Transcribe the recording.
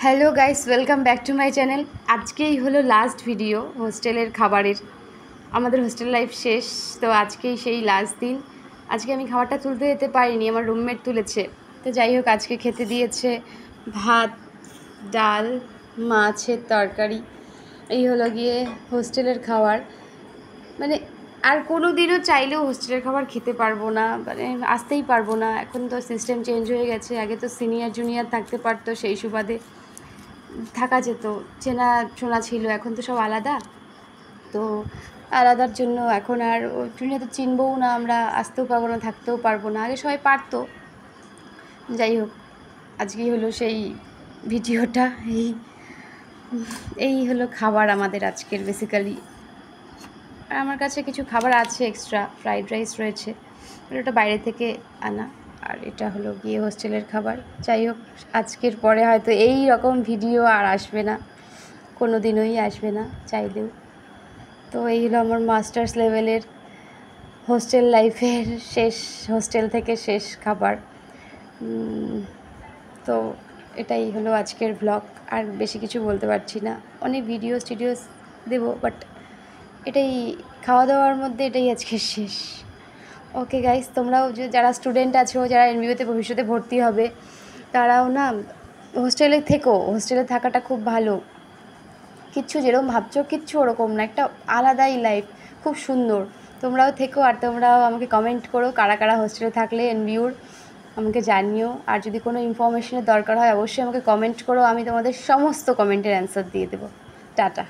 Hello guys, welcome back to my channel. আজকেই হলো last video হোস্টেলের খাবারের। আমাদের হোস্টেল লাইফ শেষ, তো আজকেই সেই লাস্ট দিন। আজকে আমি খাবারটা তুলতে যেতে পারিনি, আমার রুমমেট তুলেছে। তো যাই হোক, আজকে খেতে দিয়েছে ভাত, ডাল, মাছের তরকারি। এই হলো গিয়ে হোস্টেলের খাবার। মানে আর কোনো দিনও চাইলেও হোস্টেলের খাবার খেতে পারবো না, মানে আসতেই পারবো না। এখন তো সিস্টেম চেঞ্জ হয়ে গেছে, আগে তো সিনিয়র জুনিয়র থাকতে পারতো, সেই সুবাদে থাকা যেত, চেনা শোনা ছিল। এখন তো সব আলাদা, তো আলাদার জন্য এখন আর ওই জুনিয়র তো চিনবও না, আমরা আসতেও পারবো না, থাকতেও পারবো না। আগে সবাই পারতো। যাই হোক, আজকেই হলো সেই ভিডিওটা। এই এই হলো খাবার আমাদের আজকের বেসিক্যালি। আর আমার কাছে কিছু খাবার আছে এক্সট্রা, ফ্রাইড রাইস রয়েছে, ওটা বাইরে থেকে আনা। আর এটা হলো গিয়ে হোস্টেলের খাবার। যাই হোক, আজকের পরে হয়তো এই রকম ভিডিও আর আসবে না, কোনো দিনই আসবে না চাইলেও। তো এই হলো আমার মাস্টার্স লেভেলের হোস্টেল লাইফের শেষ, হোস্টেল থেকে শেষ খাবার। তো এটাই হলো আজকের ব্লগ। আর বেশি কিছু বলতে পারছি না, অনেক ভিডিওস টিডিওস দেবো, বাট এটাই খাওয়া দাওয়ার মধ্যে এটাই আজকের শেষ। ওকে গাইস, তোমরাও যারা স্টুডেন্ট আছো, যারা এমবিএতে ভবিষ্যতে ভর্তি হবে, তারাও না হোস্টেলে থেকো। হোস্টেলে থাকাটা খুব ভালো, কিচ্ছু যেরকম ভাবছো কিচ্ছু ওরকম না, একটা আলাদাই লাইফ, খুব সুন্দর। তোমরাও থেকো, আর তোমরাও আমাকে কমেন্ট করো কারা কারা হোস্টেলে থাকলে এনবিউর, আমাকে জানিও। আর যদি কোনো ইনফরমেশনের দরকার হয় অবশ্যই আমাকে কমেন্ট করো, আমি তোমাদের সমস্ত কমেন্টের অ্যান্সার দিয়ে দেবো। টাটা।